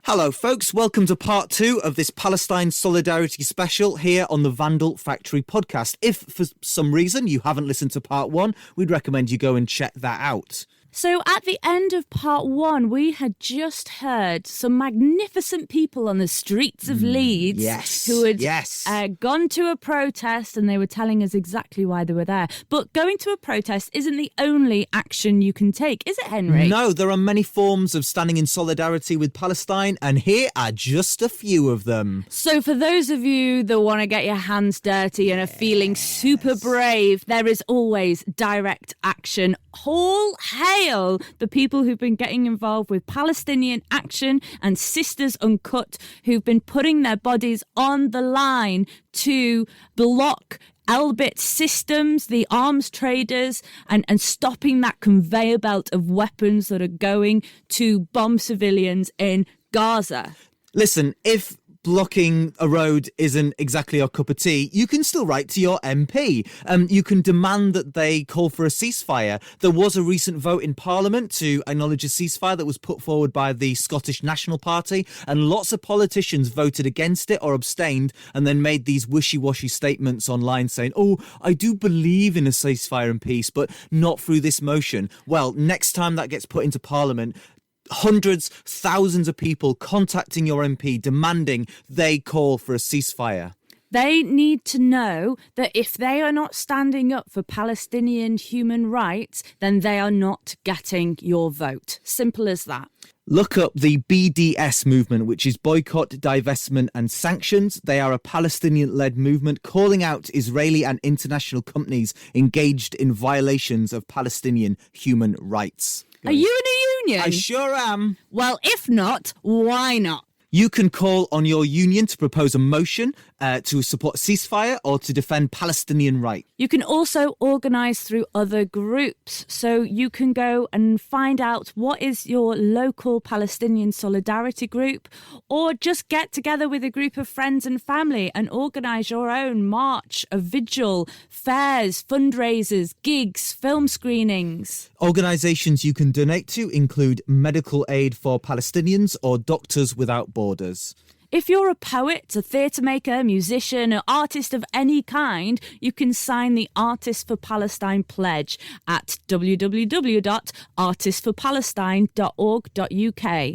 Hello folks, welcome to part 2 of this Palestine Solidarity Special here on the Vandal Factory podcast. If for some reason you haven't listened to part 1, we'd recommend you go and check that out. So at the end of part 1, we had just heard some magnificent people on the streets of Leeds who had gone to a protest, and they were telling us exactly why they were there. But going to a protest isn't the only action you can take, is it, Henry? No, there are many forms of standing in solidarity with Palestine, and here are just a few of them. So for those of you that want to get your hands dirty and are feeling super brave, there is always direct action. All hail the people who've been getting involved with Palestinian Action and Sisters Uncut, who've been putting their bodies on the line to block Elbit Systems, the arms traders, and stopping that conveyor belt of weapons that are going to bomb civilians in Gaza. Listen, if blocking a road isn't exactly your cup of tea, you can still write to your MP. You can demand that they call for a ceasefire. There was a recent vote in Parliament to acknowledge a ceasefire that was put forward by the Scottish National Party, and lots of politicians voted against it or abstained and then made these wishy-washy statements online saying, oh, I do believe in a ceasefire and peace, but not through this motion. Well, next time that gets put into Parliament, hundreds, thousands of people contacting your MP demanding they call for a ceasefire. They need to know that if they are not standing up for Palestinian human rights, then they are not getting your vote. Simple as that. Look up the BDS movement, which is Boycott, Divestment and Sanctions. They are a Palestinian-led movement calling out Israeli and international companies engaged in violations of Palestinian human rights. Are you in a union? I sure am. Well, if not, why not? You can call on your union to propose a motion to support a ceasefire or to defend Palestinian rights. You can also organise through other groups. So you can go and find out what is your local Palestinian solidarity group, or just get together with a group of friends and family and organise your own march, a vigil, fairs, fundraisers, gigs, film screenings. Organisations you can donate to include Medical Aid for Palestinians or Doctors Without Borders. If you're a poet, a theatre maker, musician, or artist of any kind, you can sign the Artists for Palestine pledge at www.artistsforpalestine.org.uk.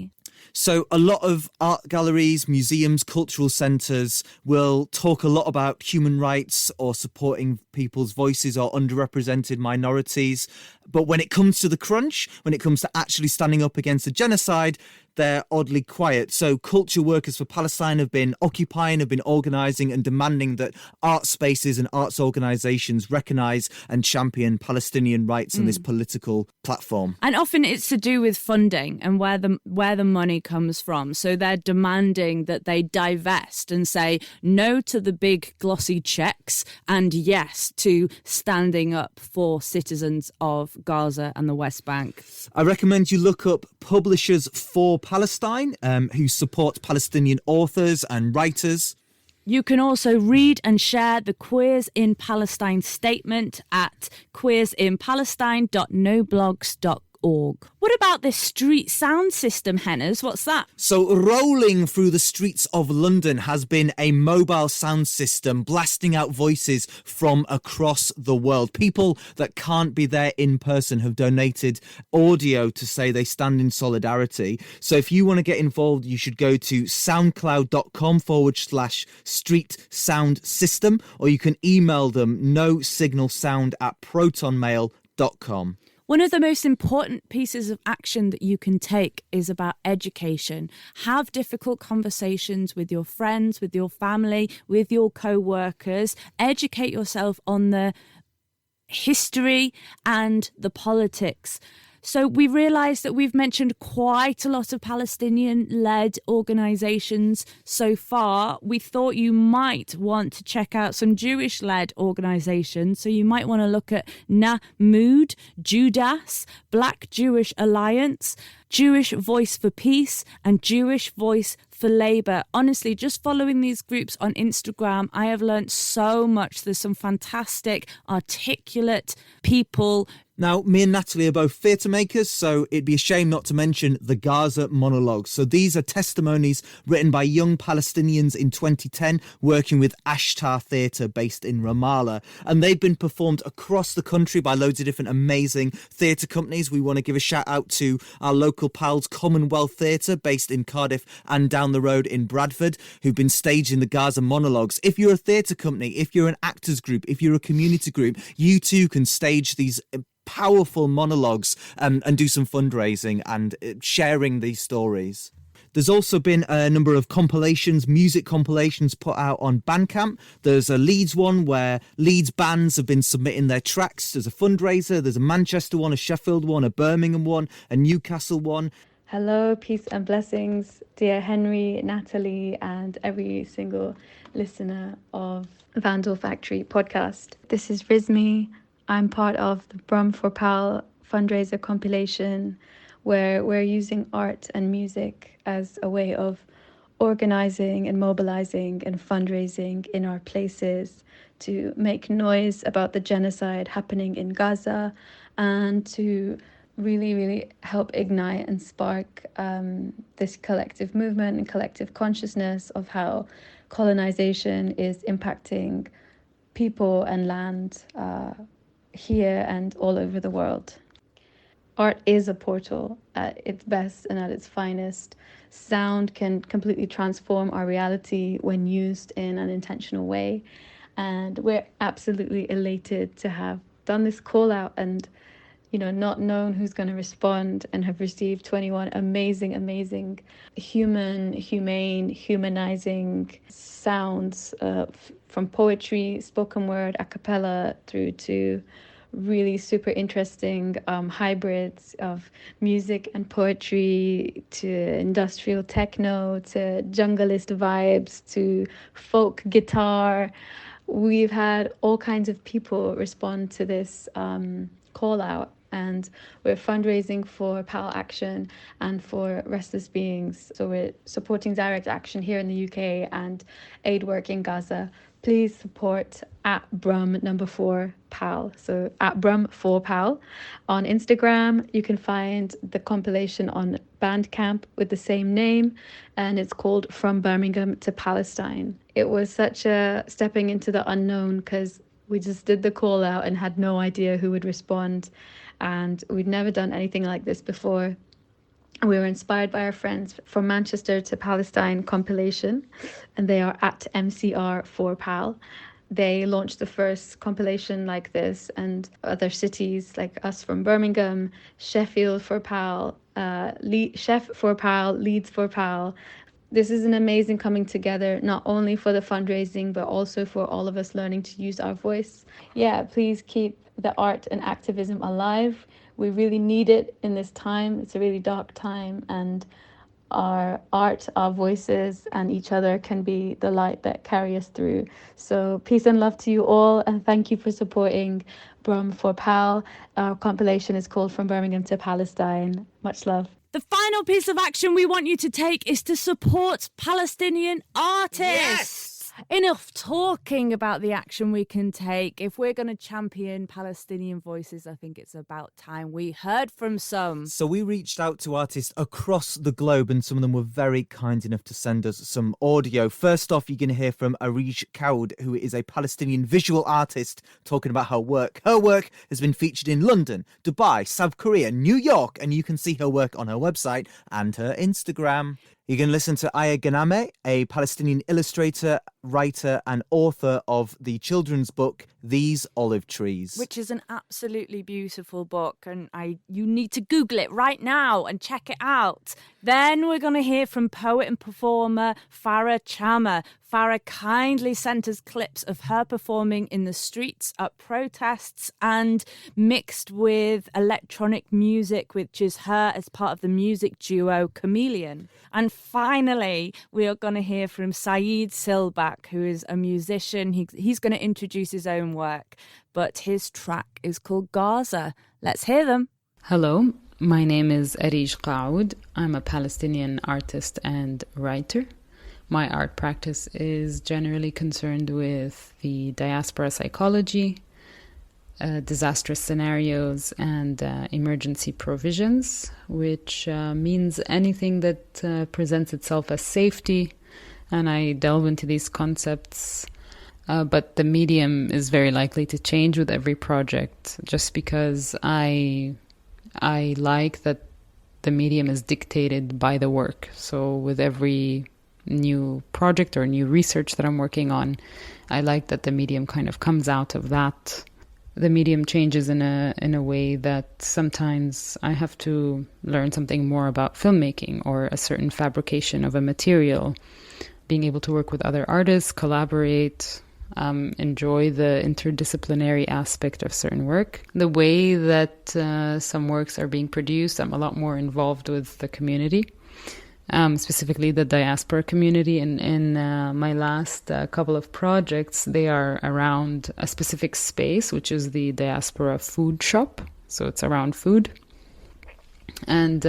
So a lot of art galleries, museums, cultural centres will talk a lot about human rights or supporting people's voices or underrepresented minorities. But when it comes to the crunch, when it comes to actually standing up against a genocide, they're oddly quiet. So culture workers for Palestine have been occupying, have been organising and demanding that art spaces and arts organisations recognise and champion Palestinian rights on this political platform. And often it's to do with funding and where the money comes from. So they're demanding that they divest and say no to the big glossy checks and yes to standing up for citizens of Gaza and the West Bank. I recommend you look up Publishers for Palestine, who support Palestinian authors and writers. You can also read and share the Queers in Palestine statement at queersinpalestine.noblogs.com. What about this street sound system, Henners? What's that? So rolling through the streets of London has been a mobile sound system blasting out voices from across the world. People that can't be there in person have donated audio to say they stand in solidarity. So if you want to get involved, you should go to soundcloud.com/street sound system, or you can email them nosignalsound@protonmail.com. One of the most important pieces of action that you can take is about education. Have difficult conversations with your friends, with your family, with your co-workers. Educate yourself on the history and the politics. So we realised that we've mentioned quite a lot of Palestinian-led organisations so far. We thought you might want to check out some Jewish-led organisations. So you might want to look at Nahmood, Judas, Black Jewish Alliance, Jewish Voice for Peace and Jewish Voice for Labour. Honestly, just following these groups on Instagram, I have learned so much. There's some fantastic, articulate people. Now, me and Natalie are both theatre makers, so it'd be a shame not to mention the Gaza monologues. So these are testimonies written by young Palestinians in 2010 working with Ashtar Theatre based in Ramallah. And they've been performed across the country by loads of different amazing theatre companies. We want to give a shout out to our local pals, Commonwealth Theatre, based in Cardiff and down the road in Bradford, who've been staging the Gaza monologues. If you're a theatre company, if you're an actors group, if you're a community group, you too can stage these powerful monologues and do some fundraising and sharing these stories. There's also been a number of compilations, music compilations put out on Bandcamp. There's a Leeds one where Leeds bands have been submitting their tracks. There's a fundraiser, there's a Manchester one, a Sheffield one, a Birmingham one, a Newcastle one. Hello, peace and blessings, dear Henry, Natalie, and every single listener of Vandal Factory podcast. This is Rizmi. I'm part of the Brum for Pal fundraiser compilation, where we're using art and music as a way of organizing and mobilizing and fundraising in our places to make noise about the genocide happening in Gaza and to really help ignite and spark this collective movement and collective consciousness of how colonization is impacting people and land here and all over the world. Art is a portal at its best and at its finest. Sound can completely transform our reality when used in an intentional way. And we're absolutely elated to have done this call out and, not known who's going to respond, and have received 21 amazing, humane, humanizing sounds from poetry, spoken word, a cappella, through to really super interesting hybrids of music and poetry, to industrial techno, to jungleist vibes, to folk guitar. We've had all kinds of people respond to this call out, and we're fundraising for PAL Action and for Restless Beings. So we're supporting direct action here in the UK and aid work in Gaza. Please support at Brum 4 Pal. So at Brum 4 Pal on Instagram. You can find the compilation on Bandcamp with the same name, and it's called From Birmingham to Palestine. It was such a stepping into the unknown because we just did the call out and had no idea who would respond, and we'd never done anything like this before. We were inspired by our friends from Manchester to Palestine compilation, and they are at MCR4PAL. They launched the first compilation like this, and other cities like us from Birmingham, Sheffield for PAL, Chef for PAL, Leeds for PAL. This is an amazing coming together, not only for the fundraising, but also for all of us learning to use our voice. Yeah, please keep the art and activism alive. We really need it in this time. It's a really dark time, and our art, our voices, and each other can be the light that carry us through. So peace and love to you all, and thank you for supporting Brum for Pal. Our compilation is called From Birmingham to Palestine. Much love. The final piece of action we want you to take is to support Palestinian artists. Yes! Enough talking about the action we can take. If we're going to champion Palestinian voices, I think it's about time we heard from some. So we reached out to artists across the globe, and some of them were very kind enough to send us some audio. First off, you're going to hear from Areej Kaoud, who is a Palestinian visual artist, talking about her work. Her work has been featured in London, Dubai, South Korea, New York, and you can see her work on her website and her Instagram. You can listen to Aya Ghanameh, a Palestinian illustrator, writer and author of the children's book These Olive Trees, which is an absolutely beautiful book, and you need to Google it right now and check it out. Then we're going to hear from poet and performer Farah Chamma. Farah kindly sent us clips of her performing in the streets at protests and mixed with electronic music, which is her as part of the music duo Chameleon. And finally, we are going to hear from Saied Silbak, who is a musician. He's going to introduce his own work, but his track is called Gaza. Let's hear them. Hello, My name is Areej Kaoud. I'm a Palestinian artist and writer. My art practice is generally concerned with the diaspora psychology, disastrous scenarios, and emergency provisions, which means anything that presents itself as safety. And I delve into these concepts, but the medium is very likely to change with every project, just because I like that the medium is dictated by the work. So with every new project or new research that I'm working on, I like that the medium kind of comes out of that. The medium changes in a way that sometimes I have to learn something more about filmmaking or a certain fabrication of a material, being able to work with other artists, collaborate, enjoy the interdisciplinary aspect of certain work. The way that some works are being produced, I'm a lot more involved with the community, specifically the diaspora community. In my last couple of projects, they are around a specific space, which is the diaspora food shop. So it's around food. And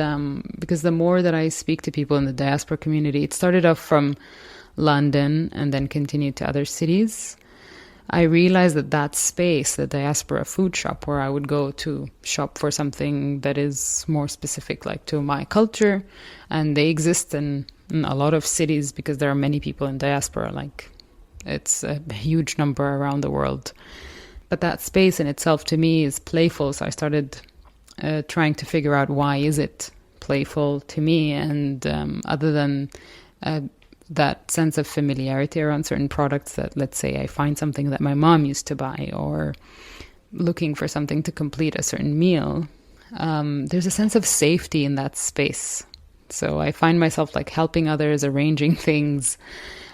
because the more that I speak to people in the diaspora community, it started off from London and then continued to other cities. I realized that space, the diaspora food shop, where I would go to shop for something that is more specific, like to my culture, and they exist in a lot of cities because there are many people in diaspora, like it's a huge number around the world. But that space in itself to me is playful, so I started trying to figure out why is it playful to me, and other than that sense of familiarity around certain products, that let's say I find something that my mom used to buy, or looking for something to complete a certain meal, there's a sense of safety in that space. So I find myself like helping others, arranging things.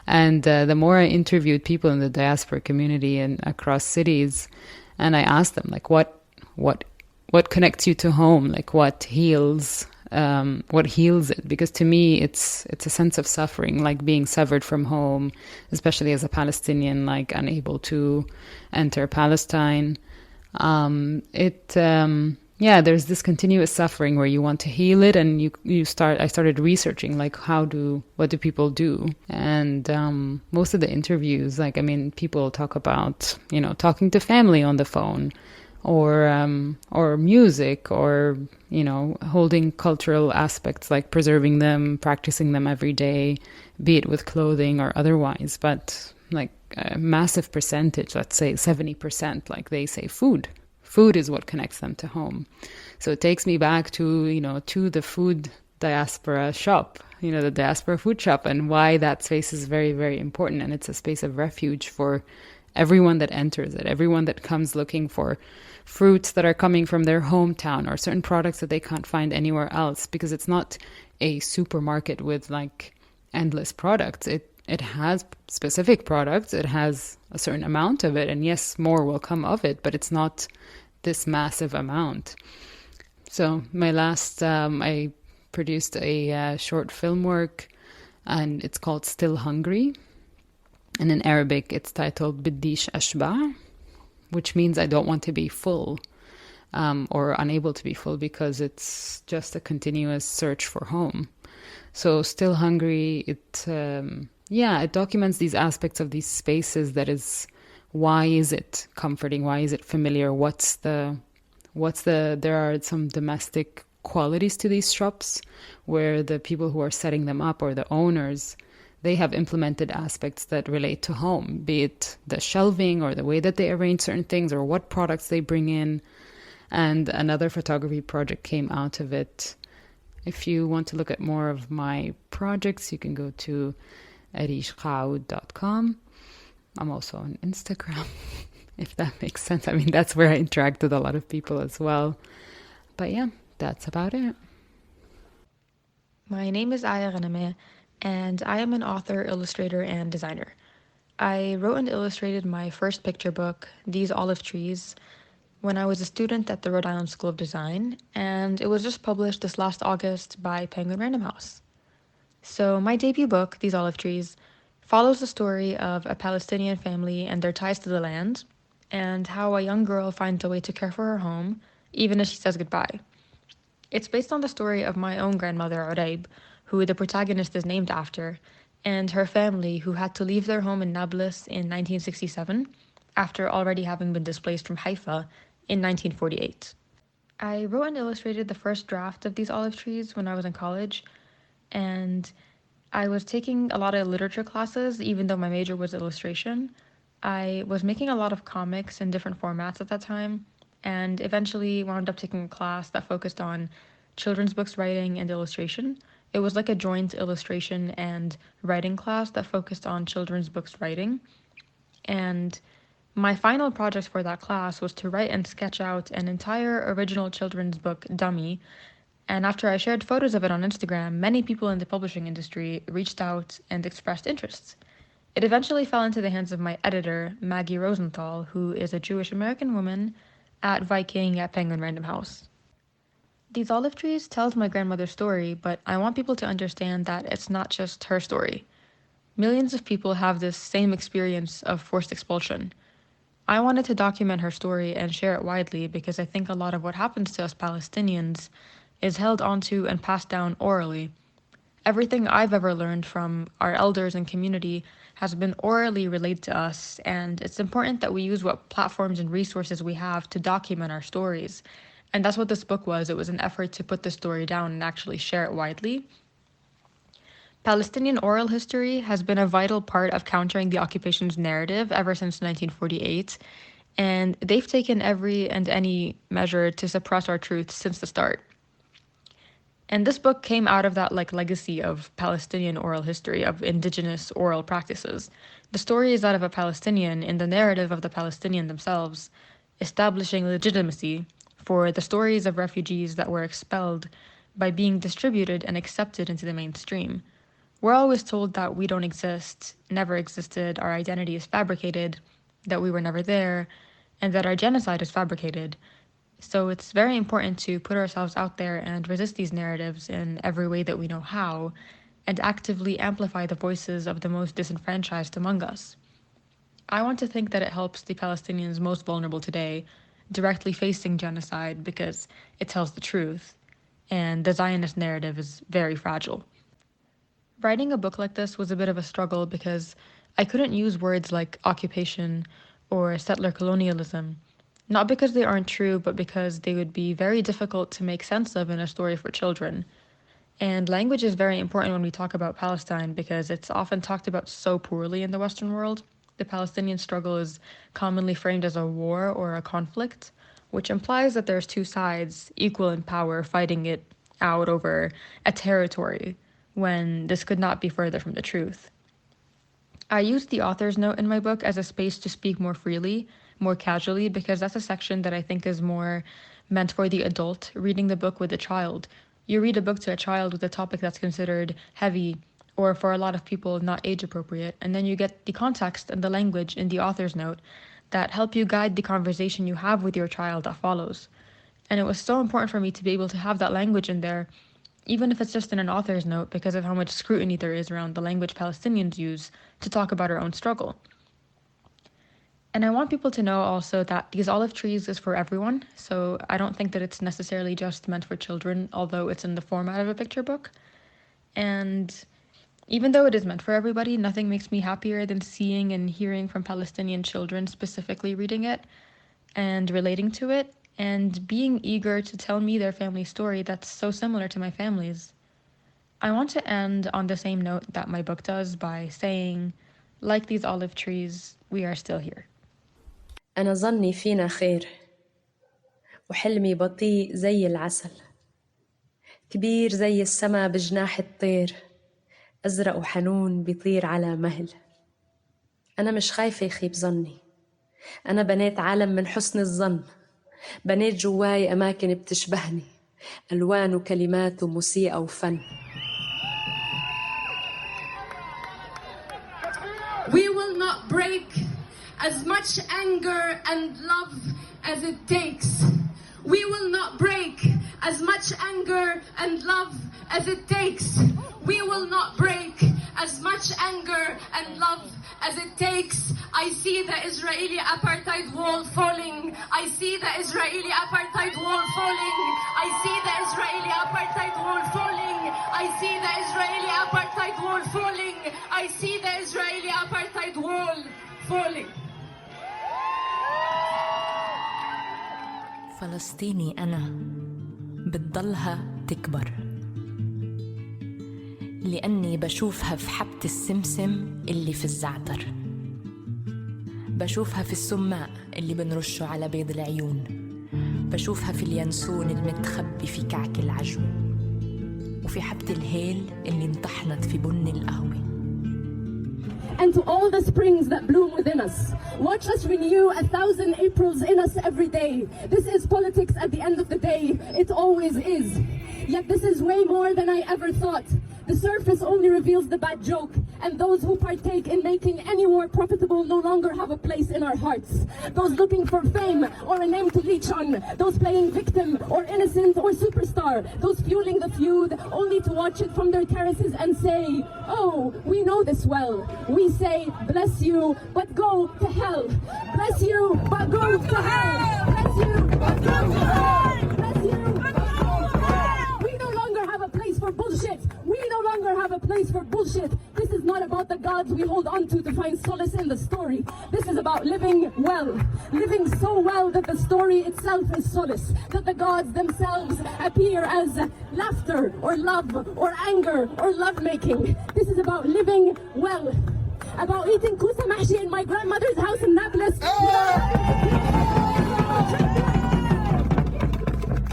And the more I interviewed people in the diaspora community and across cities, and I asked them like, what connects you to home? Like what heals it? Because to me, it's a sense of suffering, like being severed from home, especially as a Palestinian, like unable to enter Palestine. There's this continuous suffering where you want to heal it, and I started researching like what do people do? And most of the interviews, people talk about, talking to family on the phone, or music, or holding cultural aspects, like preserving them, practicing them every day, be it with clothing or otherwise. But like a massive percentage, let's say 70%, like they say food is what connects them to home. So it takes me back to to the food diaspora shop, the diaspora food shop, and why that space is very, very important. And it's a space of refuge for everyone that enters it, everyone that comes looking for fruits that are coming from their hometown, or certain products that they can't find anywhere else, because it's not a supermarket with like endless products. It has specific products, it has a certain amount of it, and yes, more will come of it, but it's not this massive amount. So my last, I produced a short film work, and it's called Still Hungry. And in Arabic, it's titled Biddish Ashba, which means I don't want to be full, or unable to be full, because it's just a continuous search for home. So Still Hungry, it documents these aspects of these spaces. That is, why is it comforting? Why is it familiar? There are some domestic qualities to these shops where the people who are setting them up, or the owners, they have implemented aspects that relate to home, be it the shelving or the way that they arrange certain things, or what products they bring in. And another photography project came out of it. If you want to look at more of my projects, you can go to areejkaoud.com. I'm also on Instagram, if that makes sense. I mean, that's where I interact with a lot of people as well. But yeah, that's about it. My name is Aya Ghanameh, and I am an author, illustrator, and designer. I wrote and illustrated my first picture book, These Olive Trees, when I was a student at the Rhode Island School of Design, and it was just published this last August by Penguin Random House. So my debut book, These Olive Trees, follows the story of a Palestinian family and their ties to the land, and how a young girl finds a way to care for her home, even as she says goodbye. It's based on the story of my own grandmother, Uraib, who the protagonist is named after, and her family who had to leave their home in Nablus in 1967 after already having been displaced from Haifa in 1948. I wrote and illustrated the first draft of these olive trees when I was in college, and I was taking a lot of literature classes, even though my major was illustration. I was making a lot of comics in different formats at that time, and eventually wound up taking a class that focused on children's books writing and illustration. It was like a joint illustration and writing class that focused on children's books writing. And my final project for that class was to write and sketch out an entire original children's book dummy. And after I shared photos of it on Instagram, many people in the publishing industry reached out and expressed interest. It eventually fell into the hands of my editor, Maggie Rosenthal, who is a Jewish American woman at Viking at Penguin Random House. These olive trees tells my grandmother's story, but I want people to understand that it's not just her story. Millions of people have this same experience of forced expulsion. I wanted to document her story and share it widely because I think a lot of what happens to us Palestinians is held onto and passed down orally. Everything I've ever learned from our elders and community has been orally relayed to us, and it's important that we use what platforms and resources we have to document our stories. And that's what this book was. It was an effort to put the story down and actually share it widely. Palestinian oral history has been a vital part of countering the occupation's narrative ever since 1948, and they've taken every and any measure to suppress our truth since the start. And this book came out of that legacy of Palestinian oral history, of indigenous oral practices. The story is that of a Palestinian in the narrative of the Palestinian themselves, establishing legitimacy for the stories of refugees that were expelled by being distributed and accepted into the mainstream. We're always told that we don't exist, never existed, our identity is fabricated, that we were never there, and that our genocide is fabricated. So it's very important to put ourselves out there and resist these narratives in every way that we know how, and actively amplify the voices of the most disenfranchised among us. I want to think that it helps the Palestinians most vulnerable today directly facing genocide because it tells the truth, and the Zionist narrative is very fragile. Writing a book like this was a bit of a struggle because I couldn't use words like occupation or settler colonialism, not because they aren't true, but because they would be very difficult to make sense of in a story for children. And language is very important when we talk about Palestine because it's often talked about so poorly in the Western world. The Palestinian struggle is commonly framed as a war or a conflict, which implies that there's two sides equal in power fighting it out over a territory, when this could not be further from the truth. I used the author's note in my book as a space to speak more freely, more casually, because that's a section that I think is more meant for the adult reading the book with a child. You read a book to a child with a topic that's considered heavy, or for a lot of people not age appropriate, and then you get the context and the language in the author's note that help you guide the conversation you have with your child that follows. And it was so important for me to be able to have that language in there, even if it's just in an author's note, because of how much scrutiny there is around the language Palestinians use to talk about our own struggle. And I want people to know also that these olive trees is for everyone, so I don't think that it's necessarily just meant for children, although it's in the format of a picture book. And even though it is meant for everybody, nothing makes me happier than seeing and hearing from Palestinian children specifically reading it and relating to it, and being eager to tell me their family story that's so similar to my family's. I want to end on the same note that my book does by saying, like these olive trees, we are still here. أنا ظني فينا خير وحلمي بطيء زي العسل كبير زي السما بجناح الطير أزرق وحنون بيطير على مهل أنا مش خايفة يخيب ظني أنا بنيت عالم من حسن الظن بنيت جواي أماكن بتشبهني ألوان وكلمات وموسيقى وفن. We will not break as much anger and love as it takes. We will not break as much anger and love as it takes. We will not break as much anger and love as it takes. I see the Israeli apartheid wall falling. I see the Israeli apartheid wall falling. I see the Israeli apartheid wall falling. I see the Israeli apartheid wall falling. I see the Israeli apartheid wall falling. فلسطيني أنا بتضلها تكبر لأني بشوفها في حبة السمسم اللي في الزعتر، بشوفها في السماء اللي بنرشه على بيض العيون، بشوفها في اليانسون المتخبي في كعك العجو، وفي حبة الهيل اللي انطحنت في بن القهوة. And to all the springs that bloom within us. Watch us renew 1,000 Aprils in us every day. This is politics at the end of the day. It always is. Yet this is way more than I ever thought. The surface only reveals the bad joke, and those who partake in making any war profitable no longer have a place in our hearts. Those looking for fame or a name to leech on, those playing victim or innocent or superstar, those fueling the feud only to watch it from their terraces and say, oh, we know this well. We say, bless you, but go to hell. Bless you, but go to hell. Bless you, but go to hell. Bless you, but go to hell. We no longer have a place for bullshit. We no longer have a place for bullshit. This is not about the gods we hold on to find solace in the story. This is about living well. Living so well that the story itself is solace. That the gods themselves appear as laughter or love or anger or lovemaking. This is about living well. About eating kusa mahshi in my grandmother's house in Nablus.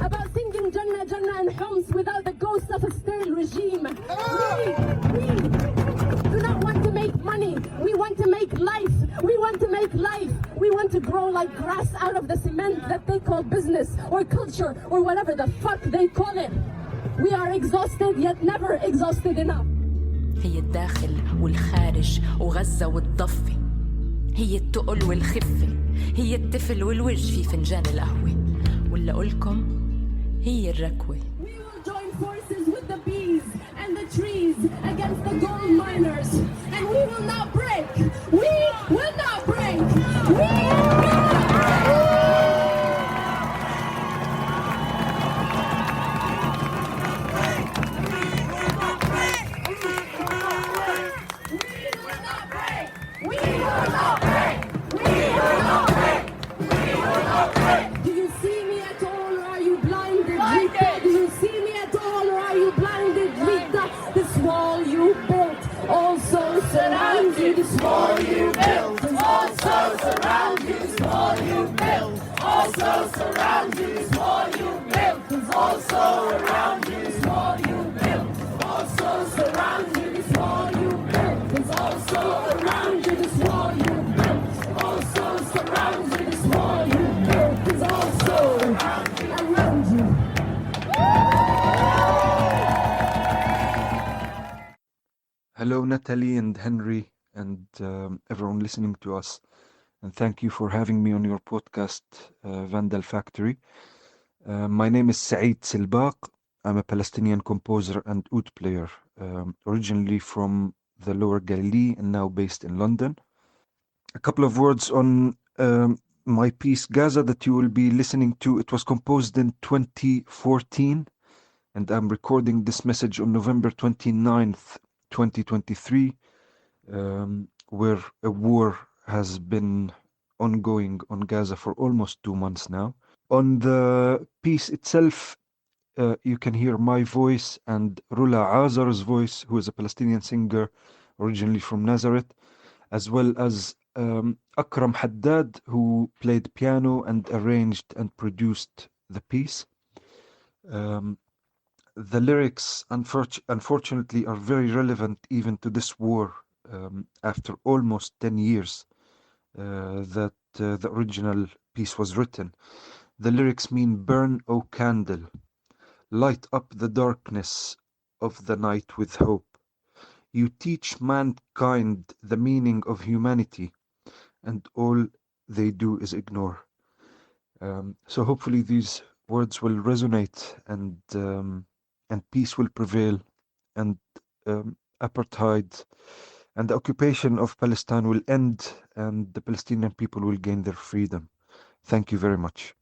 About singing Jannah, Jannah and Homs without the ghost of a stale regime. We do not want to make money. We want to make life. We want to make life. We want to grow like grass out of the cement that they call business or culture or whatever the fuck they call it. We are exhausted yet never exhausted enough. هي الداخل والخارج وغزة والضفة، هي التقل والخفة، هي التفل والوج في فنجان القهوة، ولا أقولكم هي الركوة. We will join forces with the bees and the trees against the gold miners, and we will not break. We will not break. We will not break. Do you see me at all or are you blinded? Do you see me at all or are you blinded? This wall you built also surrounds you. This wall you built also surrounds you. This wall you built also surrounds you. This wall you built also around you. This wall you built also surrounds you. This wall you built is also around you. This wall you built also surrounds you. This wall you built is also around you. Hello, Natalie and Henry and everyone listening to us. And thank you for having me on your podcast, Vandal Factory. My name is Saied Silbak. I'm a Palestinian composer and oud player, originally from the Lower Galilee and now based in London. A couple of words on my piece, Gaza, that you will be listening to. It was composed in 2014, and I'm recording this message on November 29th, 2023, where a war has been ongoing on Gaza for almost 2 months now. On the piece itself, you can hear my voice and Rula Azar's voice, who is a Palestinian singer originally from Nazareth, as well as Akram Haddad, who played piano and arranged and produced the piece. The lyrics, unfortunately, are very relevant even to this war after almost 10 years that the original piece was written. The lyrics mean, burn, O candle, light up the darkness of the night with hope. You teach mankind the meaning of humanity, and all they do is ignore. So hopefully these words will resonate, and peace will prevail, and apartheid and the occupation of Palestine will end, and the Palestinian people will gain their freedom. Thank you very much.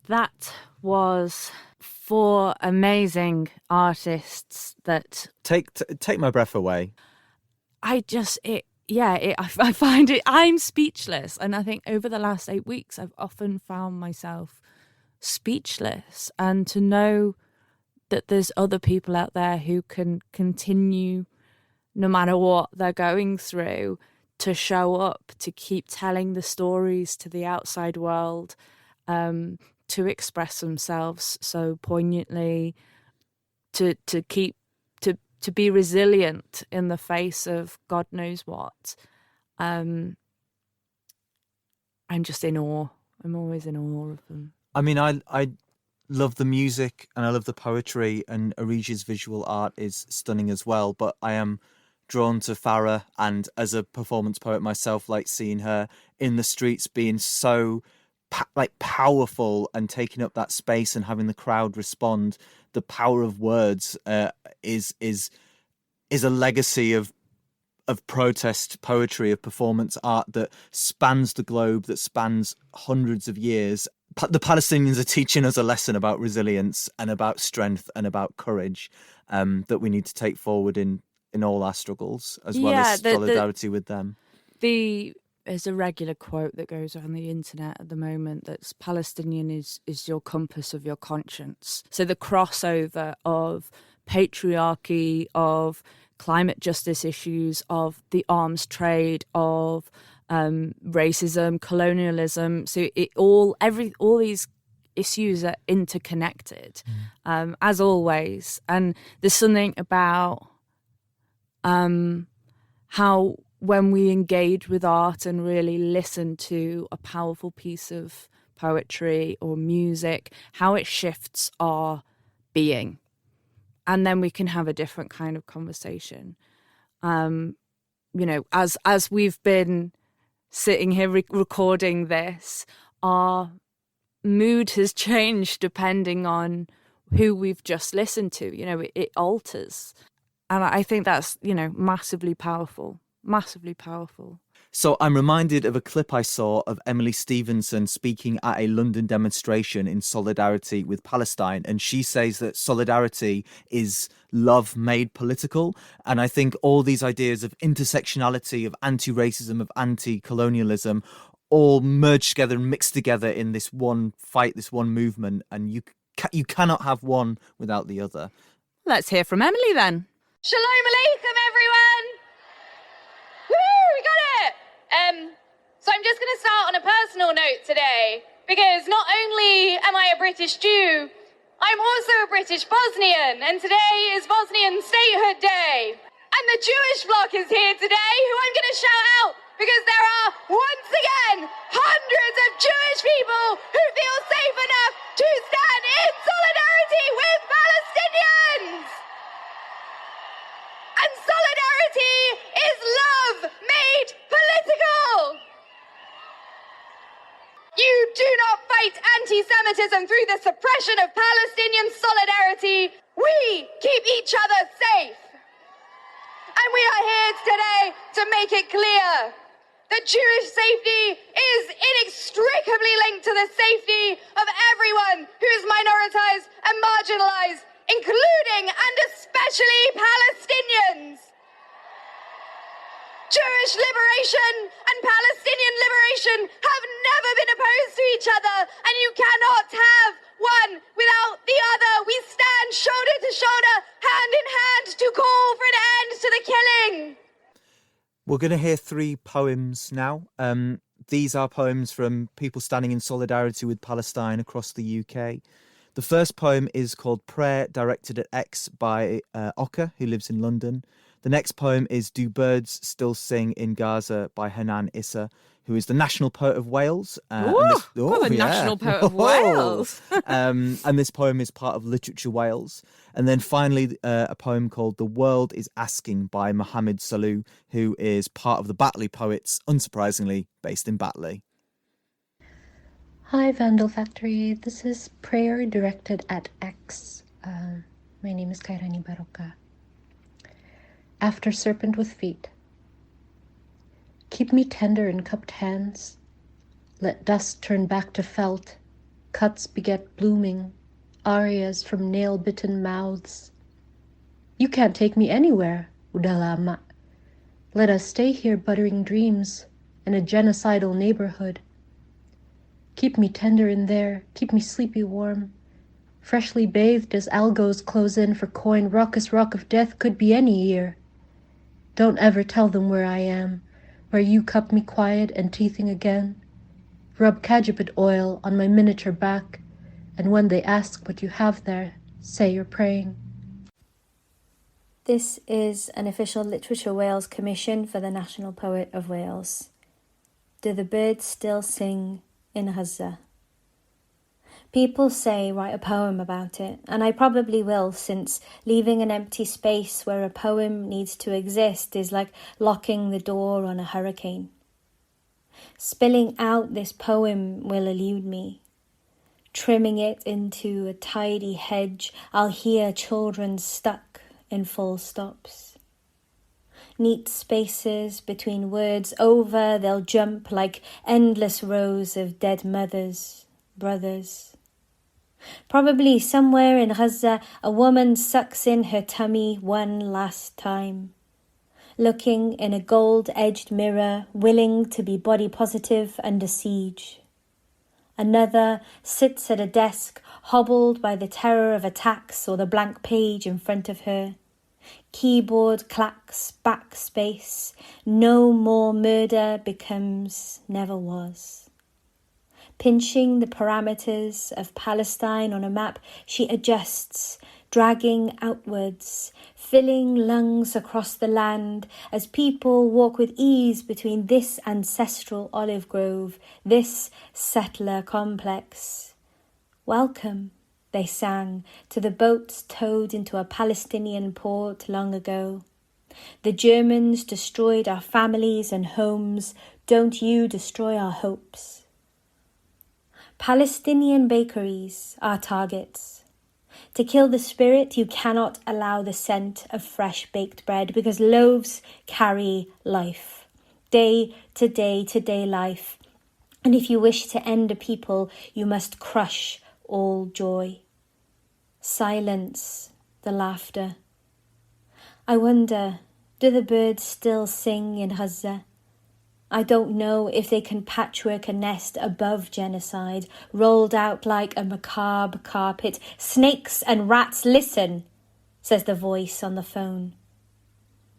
That was 4 amazing artists that Take my breath away. I find it, I'm speechless. And I think over the last 8 weeks, I've often found myself speechless. And to know that there's other people out there who can continue no matter what they're going through, to show up, to keep telling the stories to the outside world, to express themselves so poignantly, to be resilient in the face of God knows what. I'm just in awe. I'm always in awe of them. I mean, I love the music and I love the poetry, and Areej's visual art is stunning as well, but I am drawn to Farah, and as a performance poet myself, like seeing her in the streets being so powerful and taking up that space and having the crowd respond. The power of words is a legacy of protest poetry, of performance art that spans the globe, that spans hundreds of years. The Palestinians are teaching us a lesson about resilience and about strength and about courage that we need to take forward in all our struggles, as well as solidarity with them. There's a regular quote that goes around the internet at the moment that's Palestinian is your compass of your conscience. So the crossover of patriarchy, of climate justice issues, of the arms trade, of racism, colonialism. So all these issues are interconnected, as always. And there's something about how when we engage with art and really listen to a powerful piece of poetry or music, how it shifts our being. And then we can have a different kind of conversation. As we've been sitting here recording this, our mood has changed depending on who we've just listened to. It alters. And I think that's, massively powerful. Massively powerful. So I'm reminded of a clip I saw of Emily Stevenson speaking at a London demonstration in solidarity with Palestine. And she says that solidarity is love made political. And I think all these ideas of intersectionality, of anti-racism, of anti-colonialism, all merge together and mix together in this one fight, this one movement. And you cannot have one without the other. Let's hear from Emily then. Shalom Aleichem, everyone! Woo, we got it! So I'm just going to start on a personal note today, because not only am I a British Jew, I'm also a British Bosnian, and today is Bosnian Statehood Day. And the Jewish bloc is here today, who I'm going to shout out, because there are, once again, hundreds of Jewish people who feel safe enough to stand in solidarity with Palestinians! And solidarity is love made political. You do not fight anti-Semitism through the suppression of Palestinian solidarity. We keep each other safe. And we are here today to make it clear that Jewish safety is inextricably linked to the safety of everyone who is minoritized and marginalized, including and especially Palestinians. Jewish liberation and Palestinian liberation have never been opposed to each other, and you cannot have one without the other. We stand shoulder to shoulder, hand in hand, to call for an end to the killing. We're going to hear 3 poems now. These are poems from people standing in solidarity with Palestine across the UK. The first poem is called Prayer, directed at X by Oka, who lives in London. The next poem is Do Birds Still Sing in Gaza by Hanan Issa, who is the national poet of Wales. National poet of Wales. And this poem is part of Literature Wales. And then finally, a poem called The World is Asking by Mohammad Saloo, who is part of the Batley Poets, unsurprisingly based in Batley. Hi, Vandal Factory. This is Prayer directed at X. My name is Khairani Barokka. After Serpent with Feet. Keep me tender in cupped hands. Let dust turn back to felt. Cuts beget blooming. Arias from nail-bitten mouths. You can't take me anywhere, Udalama. Let us stay here buttering dreams in a genocidal neighborhood. Keep me tender in there, keep me sleepy warm. Freshly bathed as algos close in for coin, raucous rock of death could be any year. Don't ever tell them where I am, where you cup me quiet and teething again. Rub cajeput oil on my miniature back, and when they ask what you have there, say you're praying. This is an official Literature Wales commission for the National Poet of Wales. Do the birds still sing in Gaza? People say write a poem about it, and I probably will, since leaving an empty space where a poem needs to exist is like locking the door on a hurricane. Spilling out this poem will elude me. Trimming it into a tidy hedge, I'll hear children stuck in full stops. Neat spaces between words over, they'll jump like endless rows of dead mothers, brothers. Probably somewhere in Gaza, a woman sucks in her tummy one last time, looking in a gold-edged mirror, willing to be body positive under siege. Another sits at a desk, hobbled by the terror of attacks or the blank page in front of her. Keyboard clacks, backspace, no more murder becomes never was. Pinching the parameters of Palestine on a map, she adjusts, dragging outwards, filling lungs across the land as people walk with ease between this ancestral olive grove, this settler complex. Welcome, they sang, to the boats towed into a Palestinian port long ago. The Germans destroyed our families and homes. Don't you destroy our hopes. Palestinian bakeries are targets. To kill the spirit, you cannot allow the scent of fresh baked bread, because loaves carry life, day to day life. And if you wish to end a people, you must crush all joy. Silence the laughter. I wonder, do the birds still sing in Gaza? I don't know if they can patchwork a nest above genocide, rolled out like a macabre carpet. Snakes and rats, listen, says the voice on the phone.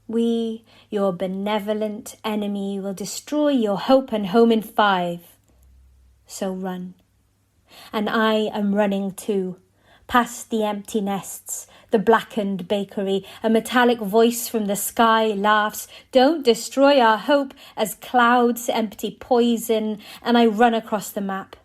We, your benevolent enemy, will destroy your hope and home in 5. So run. And I am running too. Past the empty nests, the blackened bakery, a metallic voice from the sky laughs, "Don't destroy our hope," as clouds empty poison, and I run across the map.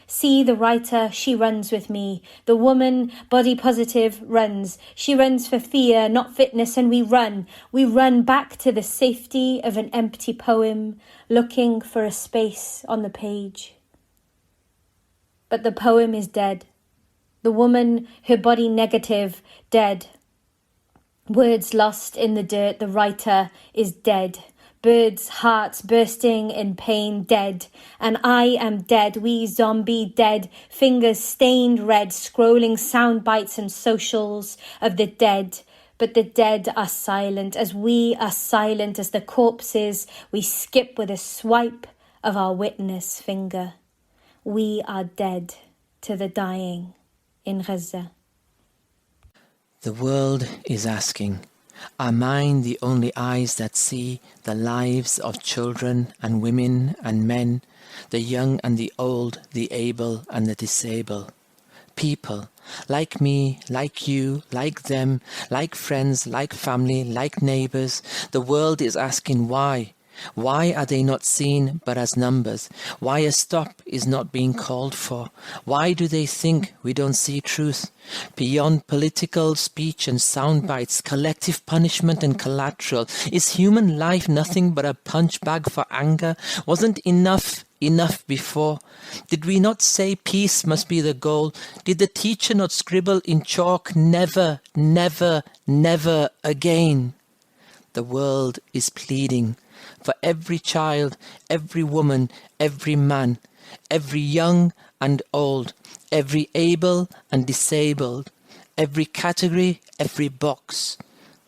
See the writer, she runs with me. The woman, body positive, runs. She runs for fear, not fitness, and we run. We run back to the safety of an empty poem, looking for a space on the page. But the poem is dead. The woman, her body negative, dead. Words lost in the dirt, the writer is dead. Birds' hearts bursting in pain, dead. And I am dead, we zombie dead. Fingers stained red, scrolling sound bites and socials of the dead. But the dead are silent, as we are silent as the corpses we skip with a swipe of our witness finger. We are dead to the dying in Gaza. The world is asking, are mine the only eyes that see the lives of children and women and men, the young and the old, the able and the disabled? People, like me, like you, like them, like friends, like family, like neighbours, the world is asking why. Why are they not seen but as numbers? Why a stop is not being called for? Why do they think we don't see truth? Beyond political speech and sound bites, collective punishment and collateral, is human life nothing but a punch bag for anger? Wasn't enough before? Did we not say peace must be the goal? Did the teacher not scribble in chalk, never, never, never again? The world is pleading for every child, every woman, every man, every young and old, every able and disabled, every category, every box.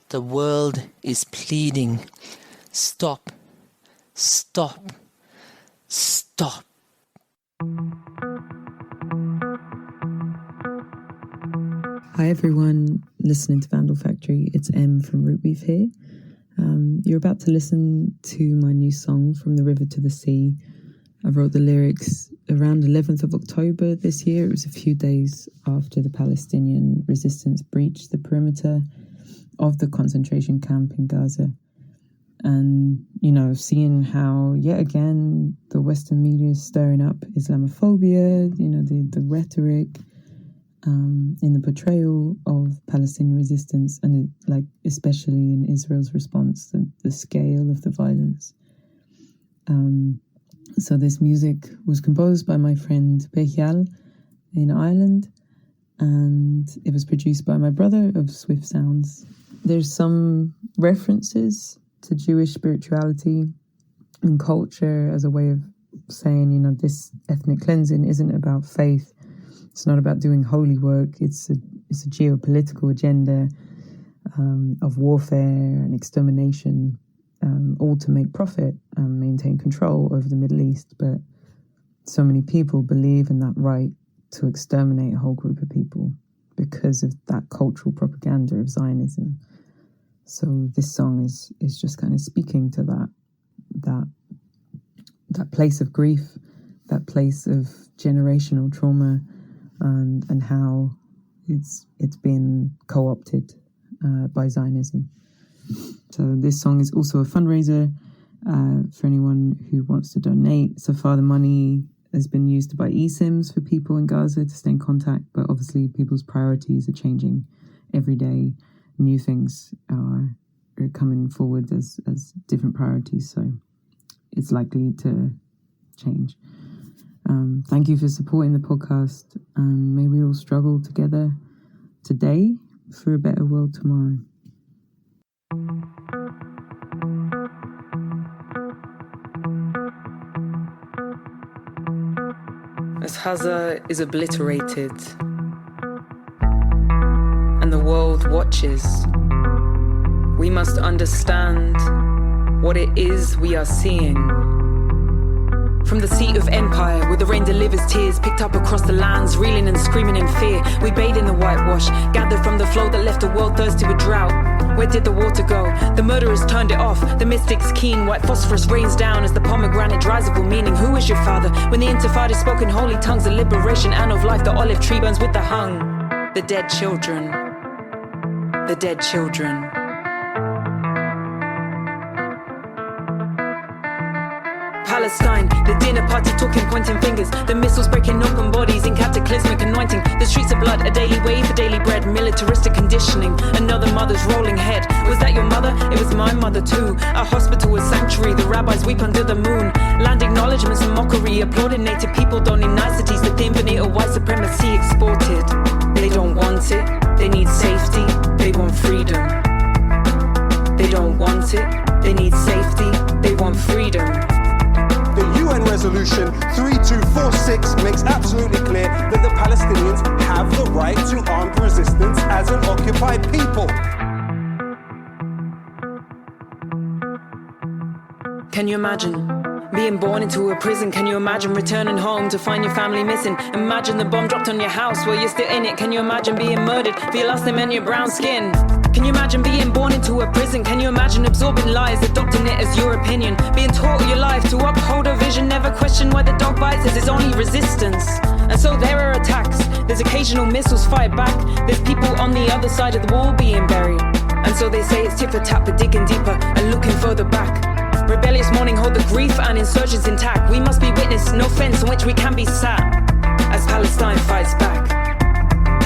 The world is pleading. Stop, stop, stop. Hi everyone listening to Vandal Factory, it's Em from Rootweave here. You're about to listen to my new song, From the River to the Sea. I wrote the lyrics around 11th of October this year. It was a few days after the Palestinian resistance breached the perimeter of the concentration camp in Gaza. And, you know, seeing how, yet again, the Western media is stirring up Islamophobia, you know, the rhetoric in the portrayal of Palestinian resistance, and especially in Israel's response, the scale of the violence. So this music was composed by my friend Behial in Ireland, and it was produced by my brother of Swift Sounds. There's some references to Jewish spirituality and culture as a way of saying, you know, this ethnic cleansing isn't about faith. It's not about doing holy work. It's a geopolitical agenda of warfare and extermination, all to make profit and maintain control over the Middle East. But so many people believe in that right to exterminate a whole group of people because of that cultural propaganda of Zionism. So this song is just kind of speaking to that place of grief, that place of generational trauma, and how it's been co-opted by Zionism. So this song is also a fundraiser for anyone who wants to donate. So far, the money has been used to buy eSIMs for people in Gaza to stay in contact, but obviously people's priorities are changing every day. New things are coming forward as different priorities, so it's likely to change. Thank you for supporting the podcast, and may we all struggle together today for a better world tomorrow. As Gaza is obliterated and the world watches, we must understand what it is we are seeing. From the seat of empire, where the rain delivers tears, picked up across the lands, reeling and screaming in fear. We bathe in the whitewash, gathered from the flow that left the world thirsty with drought. Where did the water go? The murderers turned it off. The mystics keen, white phosphorus rains down as the pomegranate dries of all meaning. Who is your father? When the intifada spoke in holy tongues of liberation and of life, the olive tree burns with the hung. The dead children. The dead children. Palestine, the dinner party talking, pointing fingers, the missiles breaking open bodies in cataclysmic anointing, the streets of blood, a daily wave for daily bread, militaristic conditioning, another mother's rolling head. Was that your mother? It was my mother too. Our hospital was sanctuary, the rabbis weep under the moon. Land acknowledgements and mockery, applauding native people donning niceties, the thin veneer of white supremacy exported. They don't want it, they need safety, they want freedom. They don't want it, they need safety, they want freedom. The UN resolution 3246 makes absolutely clear that the Palestinians have the right to armed resistance as an occupied people. Can you imagine being born into a prison? Can you imagine returning home to find your family missing? Imagine the bomb dropped on your house while you're still in it. Can you imagine being murdered for your last name and your brown skin? Can you imagine being born into a prison? Can you imagine absorbing lies, adopting it as your opinion? Being taught your life to uphold a vision, never question why the dog bites as it's only resistance. And so there are attacks, there's occasional missiles fired back. There's people on the other side of the wall being buried. And so they say it's tit for tat, but digging deeper and looking further back. Rebellious mourning hold the grief and insurgents intact. We must be witness, no fence on which we can be sat. As Palestine fights back.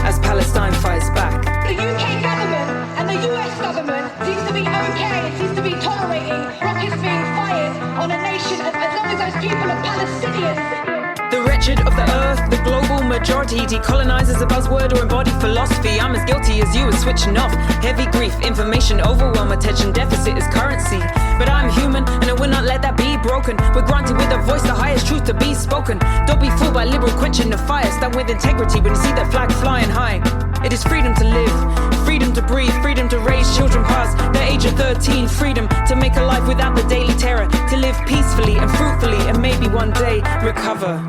As Palestine fights back. The UK government and the US government seems to be okay. It seems to be tolerating rockets being fired on a nation as long as those people are Palestinians. The wretched of the earth, the global majority, decolonizers a buzzword or embodied philosophy. I'm as guilty as you as switching off. Heavy grief, information overwhelm, attention deficit is currency. But I'm human and I will not let that be broken. We're granted with a voice, the highest truth to be spoken. Don't be fooled by liberal quenching the fire. Stand with integrity when you see that flag flying high. It is freedom to live, freedom to breathe, freedom to raise children past the age of 13. Freedom to make a life without the daily terror, to live peacefully and fruitfully and maybe one day recover.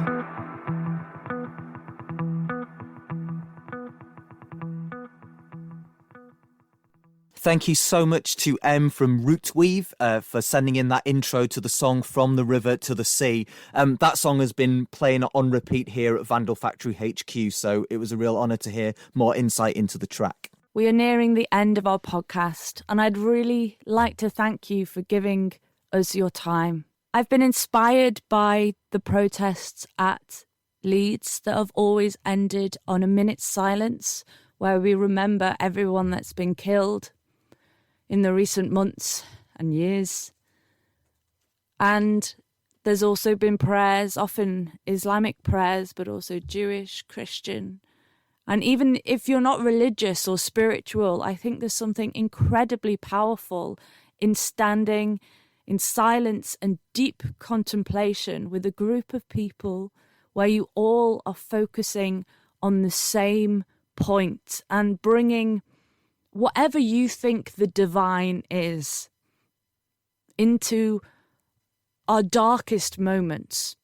Thank you so much to M from Rootweave for sending in that intro to the song From the River to the Sea. That song has been playing on repeat here at Vandal Factory HQ, so it was a real honour to hear more insight into the track. We are nearing the end of our podcast, and I'd really like to thank you for giving us your time. I've been inspired by the protests at Leeds that have always ended on a minute's silence, where we remember everyone that's been killed in the recent months and years. And there's also been prayers, often Islamic prayers, but also Jewish, Christian. And even if you're not religious or spiritual, I think there's something incredibly powerful in standing in silence and deep contemplation with a group of people where you all are focusing on the same point and bringing whatever you think the divine is into our darkest moments.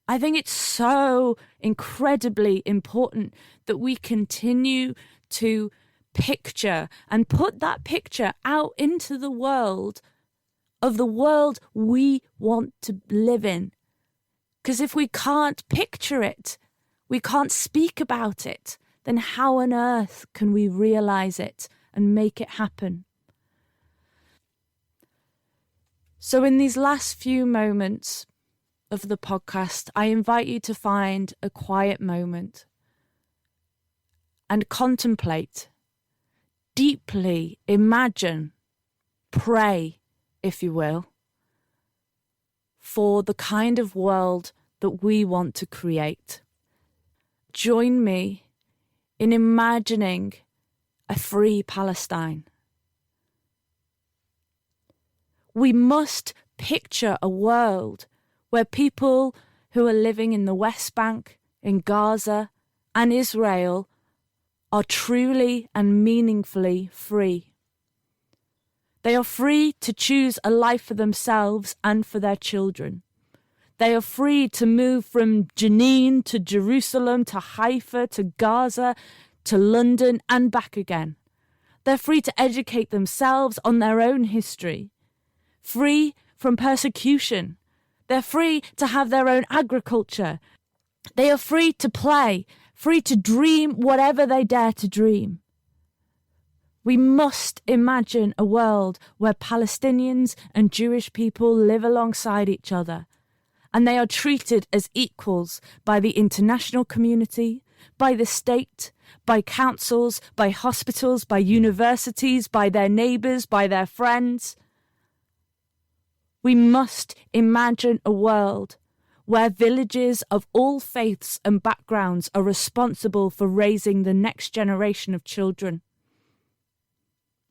I think it's so incredibly important that we continue to picture and put that picture out into the world of the world we want to live in. Because if we can't picture it, we can't speak about it, then how on earth can we realize it and make it happen? So in these last few moments of the podcast, I invite you to find a quiet moment and contemplate, deeply imagine, pray, if you will, for the kind of world that we want to create. Join me in imagining a free Palestine. We must picture a world where people who are living in the West Bank, in Gaza, and Israel are truly and meaningfully free. They are free to choose a life for themselves and for their children. They are free to move from Jenin to Jerusalem to Haifa to Gaza to London and back again. They're free to educate themselves on their own history. Free from persecution. They're free to have their own agriculture. They are free to play, free to dream whatever they dare to dream. We must imagine a world where Palestinians and Jewish people live alongside each other, and they are treated as equals by the international community, by the state, by councils, by hospitals, by universities, by their neighbours, by their friends. We must imagine a world where villages of all faiths and backgrounds are responsible for raising the next generation of children.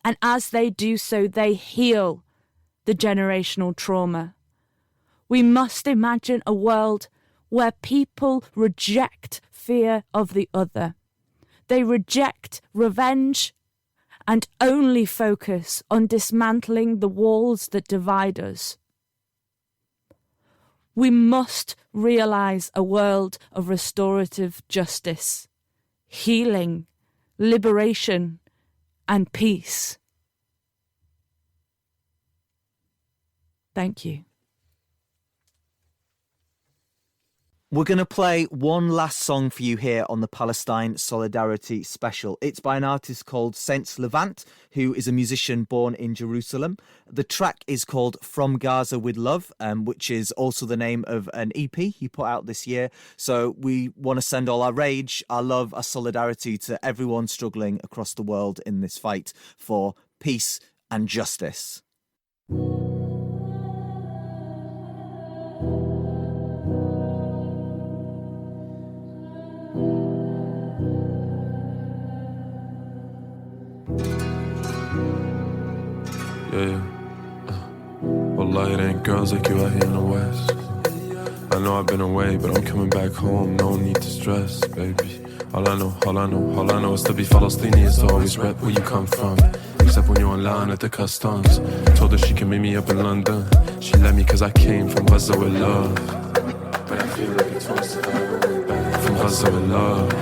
And as they do so, they heal the generational trauma. We must imagine a world where people reject fear of the other. They reject revenge and only focus on dismantling the walls that divide us. We must realize a world of restorative justice, healing, liberation, and peace. Thank you. We're going to play one last song for you here on the Palestine Solidarity Special. It's by an artist called Saied Silbak, who is a musician born in Jerusalem. The track is called From Gaza with Love, which is also the name of an EP he put out this year. So we want to send all our rage, our love, our solidarity to everyone struggling across the world in this fight for peace and justice. Yeah. Wallah, it ain't girls like you out here in the West. I know I've been away, but I'm coming back home. No need to stress, baby. All I know is to be Palestinian, is to always rep where you come from. Except when you're in line at the customs. Told her she can meet me up in London. She let me cause I came from Gaza with love. But I feel like it's once that I go back. From Gaza with love.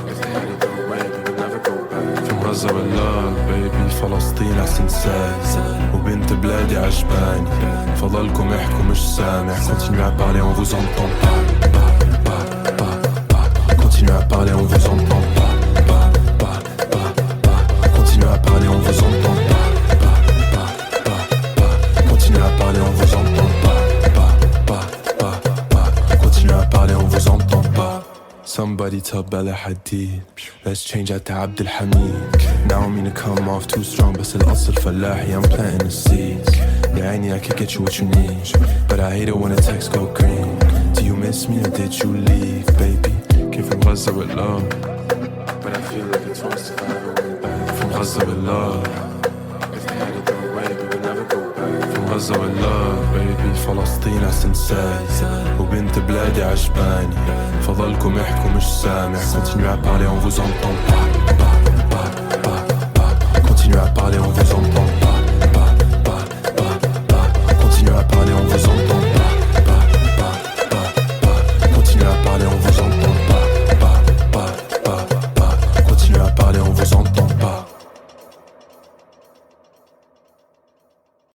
If they had it their way, we would never go back. From غزة بالله baby فلسطين أحسن ساي وبنت بلادي عجباني فضلكم احكوا مش سامع continuez à parler on vous entend pas continuez à parler on vous entend pas continuez à parler on vous entend pas continuez à parler on vous entend pas continuez à parler on vous entend pas. Somebody tell Bella Hadid let's change out to Abdul Hamid. Now I mean to come off too strong بس الأصل فلاحي I'm planting the seeds. Yeah I could get you what you need but I hate it when the texts go green. Do you miss me or did you leave baby? Came from Gaza with love but I feel like it's forced if I ever went back. From Gaza with love if they had it their way we would never go back. From Gaza with love baby فلسطين أحسن ساي وبنت بلادي عجباني فضلكم احكوا مش سامع continuez à parler on vous entend pas continuez à parler on vous